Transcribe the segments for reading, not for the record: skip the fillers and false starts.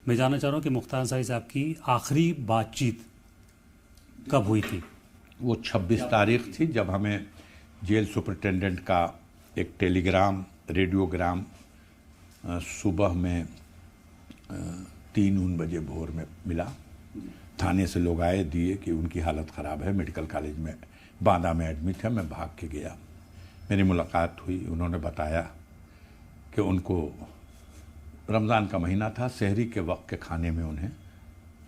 मैं जानना चाह रहा हूँ कि मुख्तार अंसारी साहब की आखिरी बातचीत कब हुई थी? वो 26 तारीख थी, जब हमें जेल सुपरिटेंडेंट का एक टेलीग्राम, रेडियोग्राम सुबह में 3 बजे भोर में मिला। थाने से लोग आए, दिए कि उनकी हालत ख़राब है, मेडिकल कॉलेज में बांदा में एडमिट है। मैं भाग के गया, मेरी मुलाकात हुई। उन्होंने बताया कि उनको रमज़ान का महीना था, सहरी के वक्त के खाने में उन्हें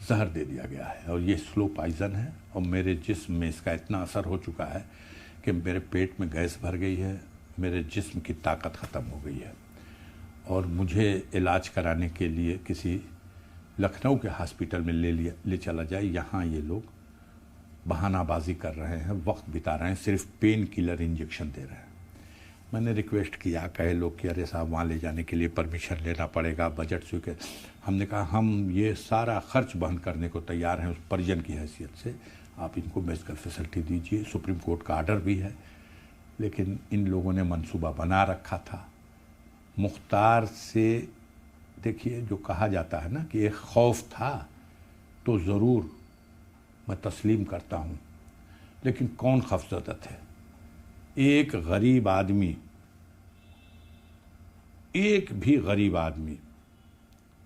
जहर दे दिया गया है और ये स्लो पॉइज़न है और मेरे जिस्म में इसका इतना असर हो चुका है कि मेरे पेट में गैस भर गई है, मेरे जिस्म की ताकत ख़त्म हो गई है और मुझे इलाज कराने के लिए किसी लखनऊ के हॉस्पिटल में ले चला जाए। यहाँ ये लोग बहानाबाजी कर रहे हैं, वक्त बिता रहे हैं, सिर्फ पेन किलर इंजेक्शन दे रहे हैं। मैंने रिक्वेस्ट किया, कहे लोग कि अरे साहब वहाँ ले जाने के लिए परमिशन लेना पड़ेगा, बजट स्वीकृत। हमने कहा हम ये सारा खर्च वहन करने को तैयार हैं उस परिजन की हैसियत से, आप इनको मेडिकल फैसिलिटी दीजिए। सुप्रीम कोर्ट का आर्डर भी है, लेकिन इन लोगों ने मंसूबा बना रखा था। मुख्तार से देखिए, जो कहा जाता है ना कि एक खौफ था, तो ज़रूर मैं तस्लीम करता हूँ, लेकिन कौन खौफज़दा थे? एक गरीब आदमी, एक भी गरीब आदमी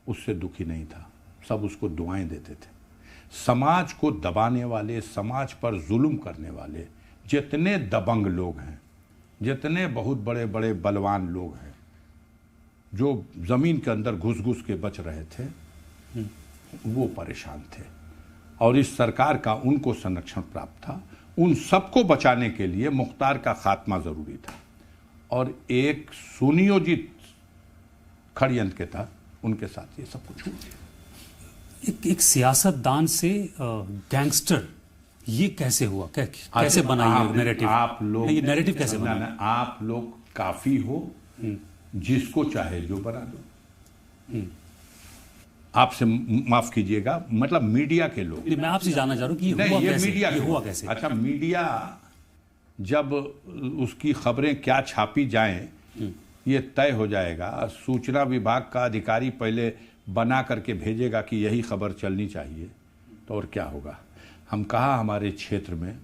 उससे दुखी नहीं था, सब उसको दुआएं देते थे। समाज को दबाने वाले, समाज पर जुल्म करने वाले जितने दबंग लोग हैं, जितने बहुत बड़े बड़े बलवान लोग हैं जो ज़मीन के अंदर घुस घुस के बच रहे थे, वो परेशान थे और इस सरकार का उनको संरक्षण प्राप्त था। उन सबको बचाने के लिए मुख्तार का खात्मा ज़रूरी था और एक सुनियोजित षड्यंत्र के तहत उनके साथ ये सब कुछ हुआ। एक सियासतदान से गैंगस्टर, ये कैसे हुआ? कैसे बना ये नैरेटिव? आप लोग ये नैरेटिव कैसे बना? आप लोग काफ़ी हो, जिसको चाहे जो बना दो। आपसे माफ कीजिएगा, मतलब मीडिया के लोग। मैं आपसे जानना चाह रहा हूँ कि ये हुआ कैसे? अच्छा, मीडिया जब उसकी खबरें क्या छापी जाएं, ये तय हो जाएगा। सूचना विभाग का अधिकारी पहले बना करके भेजेगा कि यही खबर चलनी चाहिए, तो और क्या होगा। हम कहा हमारे क्षेत्र में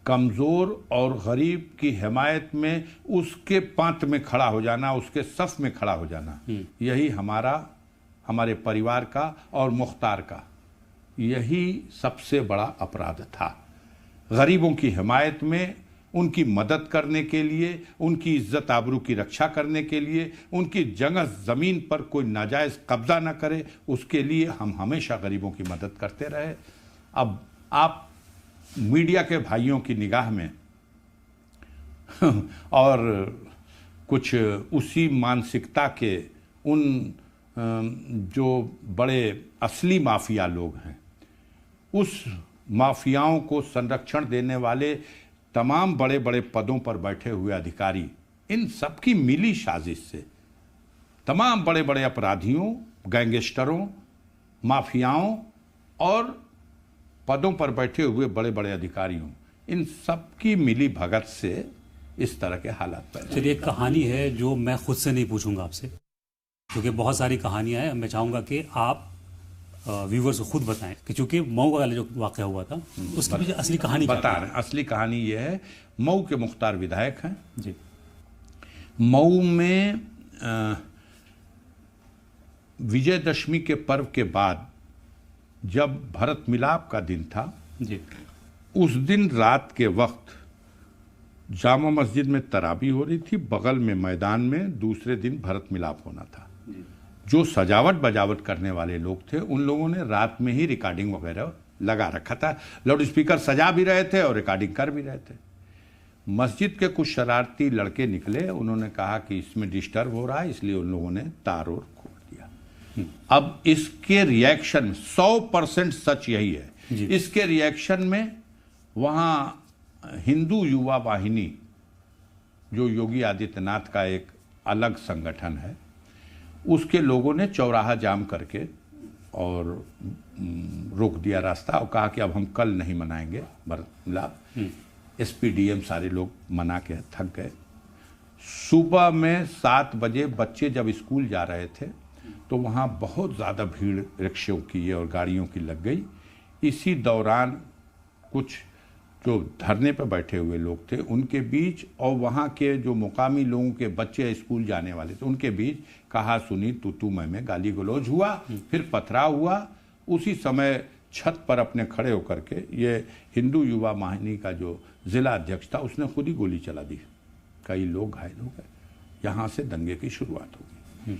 कमज़ोर और गरीब की हिमायत में उसके पंथ में खड़ा हो जाना, उसके सफ में खड़ा हो जाना, यही हमारे परिवार का और मुख्तार का यही सबसे बड़ा अपराध था। गरीबों की हिमायत में, उनकी मदद करने के लिए, उनकी इज्जत आबरू की रक्षा करने के लिए, उनकी जगह ज़मीन पर कोई नाजायज़ कब्जा ना करे, उसके लिए हम हमेशा गरीबों की मदद करते रहे। अब आप मीडिया के भाइयों की निगाह में और कुछ उसी मानसिकता के उन जो बड़े असली माफिया लोग हैं, उस माफियाओं को संरक्षण देने वाले तमाम बड़े बड़े पदों पर बैठे हुए अधिकारी, इन सबकी मिली साजिश से तमाम बड़े बड़े अपराधियों, गैंगस्टरों, माफियाओं और पदों पर बैठे हुए बड़े बड़े अधिकारियों, इन सबकी मिली भगत से इस तरह के हालात पैदा। चलिए, एक कहानी है जो मैं खुद से नहीं पूछूंगा आपसे, क्योंकि बहुत सारी कहानियां हैं। मैं चाहूंगा कि आप व्यूवर्स को खुद बताएं कि चूंकि मऊ वाला जो वाक़या हुआ था उसकी पीछे असली कहानी बता रहे हैं। असली कहानी ये है, मऊ के मुख्तार विधायक हैं जी। मऊ में विजयदशमी के पर्व के बाद जब भरत मिलाप का दिन था जी, उस दिन रात के वक्त जामा मस्जिद में तराबी हो रही थी, बगल में मैदान में दूसरे दिन भरत मिलाप होना था। जो सजावट बजावट करने वाले लोग थे, उन लोगों ने रात में ही रिकॉर्डिंग वगैरह लगा रखा था। लाउड स्पीकर सजा भी रहे थे और रिकॉर्डिंग कर भी रहे थे। मस्जिद के कुछ शरारती लड़के निकले, उन्होंने कहा कि इसमें डिस्टर्ब हो रहा है, इसलिए उन लोगों ने तार और खोल दिया। अब इसके रिएक्शन में 100% सच यही है, इसके रिएक्शन में वहाँ हिंदू युवा वाहिनी, जो योगी आदित्यनाथ का एक अलग संगठन है, उसके लोगों ने चौराहा जाम करके और रोक दिया रास्ता और कहा कि अब हम कल नहीं मनाएंगे भरत मिलाप। एसपीडीएम सारे लोग मना के थक गए। सुबह में 7 बजे बच्चे जब स्कूल जा रहे थे तो वहाँ बहुत ज़्यादा भीड़ रिक्शों की और गाड़ियों की लग गई। इसी दौरान कुछ जो धरने पर बैठे हुए लोग थे उनके बीच और वहाँ के जो मुकामी लोगों के बच्चे स्कूल जाने वाले थे उनके बीच कहा सुनी तू मैं गाली गलौज हुआ, फिर पथराव हुआ। उसी समय छत पर अपने खड़े होकर के ये हिंदू युवा वाहिनी का जो जिला अध्यक्ष था उसने खुद ही गोली चला दी। कई लोग घायल हो गए। यहाँ से दंगे की शुरुआत हो गई।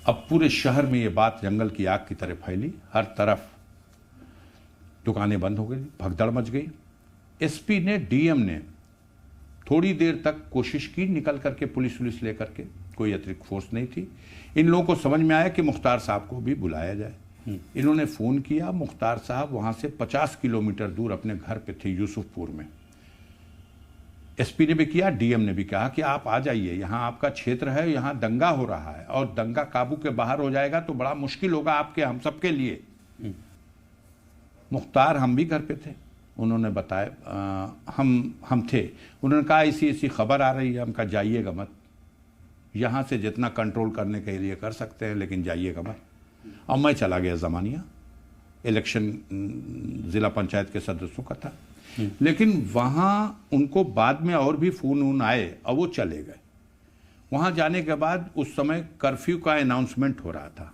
अब पूरे शहर में ये बात जंगल की आग की तरह फैली। हर तरफ दुकानें बंद हो गई, भगदड़ मच गई। एसपी ने, डीएम ने थोड़ी देर तक कोशिश की निकल करके पुलिस लेकर के, कोई अतिरिक्त फोर्स नहीं थी। इन लोगों को समझ में आया कि मुख्तार साहब को भी बुलाया जाए। इन्होंने फ़ोन किया। मुख्तार साहब वहाँ से 50 किलोमीटर दूर अपने घर पे थे यूसुफपुर में। एसपी ने भी किया, डीएम ने भी कहा कि आप आ जाइए, यहाँ आपका क्षेत्र है, यहाँ दंगा हो रहा है और दंगा काबू के बाहर हो जाएगा तो बड़ा मुश्किल होगा आपके हम सबके लिए। मुख्तार हम भी घर पे थे। उन्होंने बताया हम थे। उन्होंने कहा ऐसी खबर आ रही है। हम कहा जाइएगा मत, यहाँ से जितना कंट्रोल करने के लिए कर सकते हैं लेकिन जाइएगा मत। और मैं चला गया ज़मानिया। इलेक्शन ज़िला पंचायत के सदस्यों का था। लेकिन वहाँ उनको बाद में और भी फ़ोन आए और वो चले गए। वहाँ जाने के बाद उस समय कर्फ्यू का अनाउंसमेंट हो रहा था।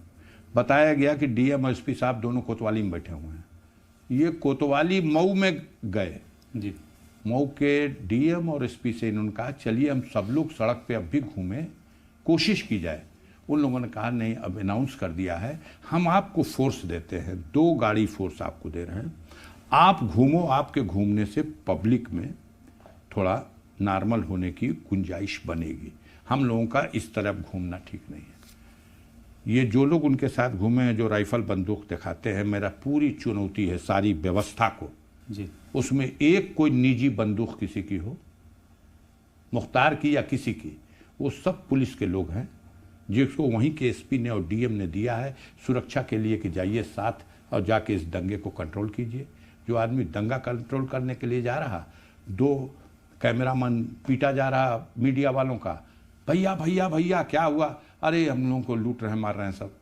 बताया गया कि डीएम और एसपी साहब दोनों कोतवाली में बैठे हुए हैं। ये कोतवाली मऊ में गए जी। मऊ के डीएम और एसपी से इन्होंने कहा चलिए हम सब लोग सड़क पे अब भी घूमें, कोशिश की जाए। उन लोगों ने कहा नहीं, अब अनाउंस कर दिया है, हम आपको फोर्स देते हैं, 2 गाड़ी फोर्स आपको दे रहे हैं, आप घूमो। आपके घूमने से पब्लिक में थोड़ा नॉर्मल होने की गुंजाइश बनेगी। हम लोगों का इस तरफ घूमना ठीक नहीं है। ये जो लोग उनके साथ घूमे हैं, जो राइफल बंदूक दिखाते हैं, मेरा पूरी चुनौती है सारी व्यवस्था को जी। उसमें एक कोई निजी बंदूक किसी की हो, मुख्तार की या किसी की, वो सब पुलिस के लोग हैं जिसको वहीं के एसपी ने और डीएम ने दिया है सुरक्षा के लिए कि जाइए साथ और जाके इस दंगे को कंट्रोल कीजिए। जो आदमी दंगा कंट्रोल करने के लिए जा रहा, 2 कैमरामैन पीटा जा रहा मीडिया वालों का, भैया भैया भैया क्या हुआ, अरे हम लोगों को लूट रहे मार रहे हैं सब।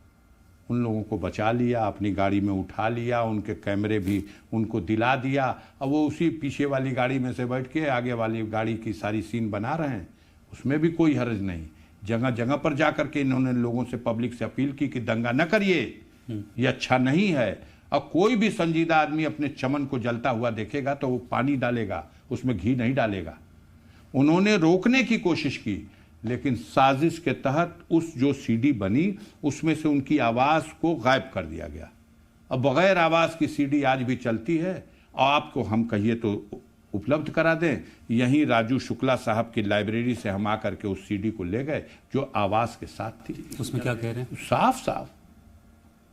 उन लोगों को बचा लिया, अपनी गाड़ी में उठा लिया, उनके कैमरे भी उनको दिला दिया और वो उसी पीछे वाली गाड़ी में से बैठ के आगे वाली गाड़ी की सारी सीन बना रहे हैं। उसमें भी कोई हर्ज नहीं। जगह जगह पर जा करके इन्होंने लोगों से, पब्लिक से अपील की कि दंगा न करिए, ये अच्छा नहीं है। और कोई भी संजीदा आदमी अपने चमन को जलता हुआ देखेगा तो वो पानी डालेगा, उसमें घी नहीं डालेगा। उन्होंने रोकने की कोशिश की लेकिन साजिश के तहत उस जो सीडी बनी उसमें से उनकी आवाज़ को गायब कर दिया गया। अब बगैर आवाज़ की सीडी आज भी चलती है और आपको हम कहिए तो उपलब्ध करा दें। यहीं राजू शुक्ला साहब की लाइब्रेरी से हम आकर के उस सीडी को ले गए जो आवाज़ के साथ थी। उसमें क्या कह रहे हैं?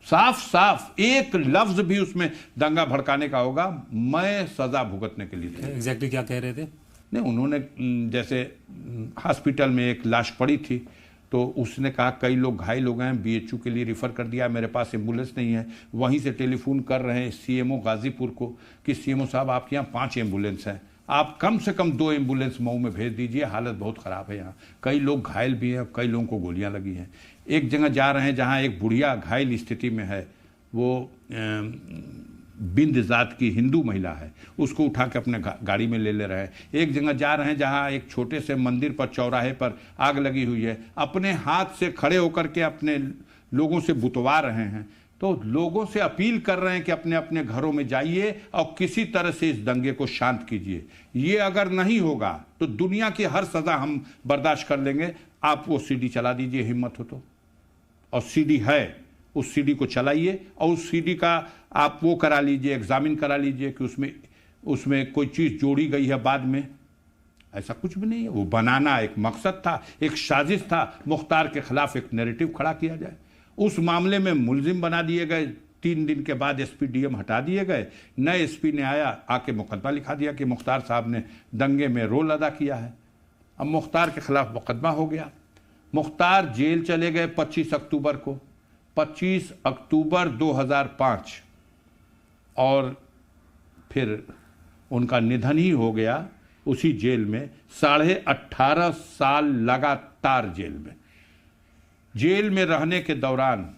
साफ साफ एक लफ्ज भी उसमें दंगा भड़काने का होगा, मैं सजा भुगतने के लिए। एग्जैक्टली क्या कह रहे थे? नहीं, उन्होंने जैसे हॉस्पिटल में एक लाश पड़ी थी तो उसने कहा कई लोग घायल हो गए हैं, बीएचयू के लिए रिफ़र कर दिया, मेरे पास एम्बुलेंस नहीं है। वहीं से टेलीफोन कर रहे हैं सीएमओ गाजीपुर को कि सीएमओ साहब आपके यहाँ 5 एम्बुलेंस हैं, आप कम से कम 2 एम्बुलेंस मऊ में भेज दीजिए, हालत बहुत ख़राब है यहाँ। कई लोग घायल भी हैं, कई लोगों को गोलियाँ लगी हैं। एक जगह जा रहे हैं जहाँ एक बुढ़िया घायल स्थिति में है, वो बिंद जात की हिंदू महिला है, उसको उठा के अपने गाड़ी में ले रहे हैं। एक जगह जा रहे हैं जहां एक छोटे से मंदिर पर, चौराहे पर आग लगी हुई है, अपने हाथ से खड़े होकर के अपने लोगों से बुतवा रहे हैं। तो लोगों से अपील कर रहे हैं कि अपने अपने घरों में जाइए और किसी तरह से इस दंगे को शांत कीजिए। ये अगर नहीं होगा तो दुनिया की हर सज़ा हम बर्दाश्त कर लेंगे। आप वो सीडी चला दीजिए हिम्मत हो तो, और सीडी है, उस सीडी को चलाइए और उस सीडी का आप वो करा लीजिए, एग्जामिन करा लीजिए कि उसमें कोई चीज़ जोड़ी गई है बाद में। ऐसा कुछ भी नहीं है। वो बनाना एक मकसद था, एक साजिश था, मुख्तार के खिलाफ एक नैरेटिव खड़ा किया जाए। उस मामले में मुलजिम बना दिए गए। 3 दिन के बाद एसपी डीएम हटा दिए गए, नए एसपी ने आया, आके मुकदमा लिखा दिया कि मुख्तार साहब ने दंगे में रोल अदा किया है। अब मुख्तार के खिलाफ मुकदमा हो गया। मुख्तार जेल चले गए 25 अक्टूबर को, 25 अक्टूबर 2005, और फिर उनका निधन ही हो गया उसी जेल में। 18.5 साल लगातार जेल में रहने के दौरान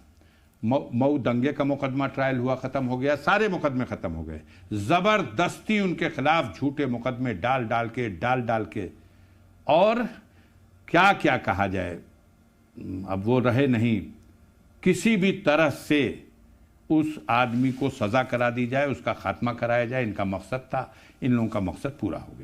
मऊ दंगे का मुकदमा ट्रायल हुआ, खत्म हो गया, सारे मुकदमे खत्म हो गए। जबरदस्ती उनके खिलाफ झूठे मुकदमे डाल डाल के और क्या क्या कहा जाए, अब वो रहे नहीं, किसी भी तरह से उस आदमी को सजा करा दी जाए, उसका खात्मा कराया जाए, इनका मकसद था। इन लोगों का मकसद पूरा हो गया।